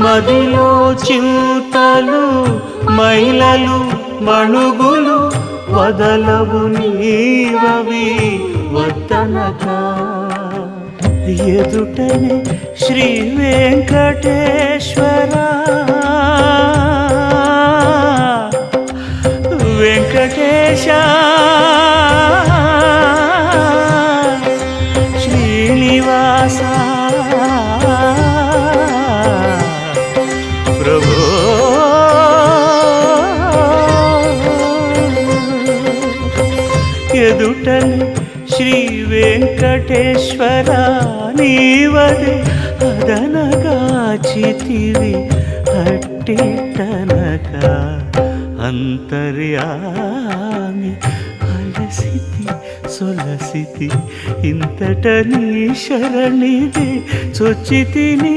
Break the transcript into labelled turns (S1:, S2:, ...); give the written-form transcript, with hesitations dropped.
S1: మదిలో చింతలు మైలలు మణుగులు వదలవు నీవవి వద్దనక ఎదుటనే శ్రీ వెంకటేశ్వర వెంకటేశ శ్రీనివాస ప్రభు ఎదుటనే శ్రీ వెంకటేశ్వర నీవదే అదనగాచితివి అట్టిటనక అంతర్యామి అలసితి సొలసితి ఇంతట నీ శరణిది చొచ్చితిని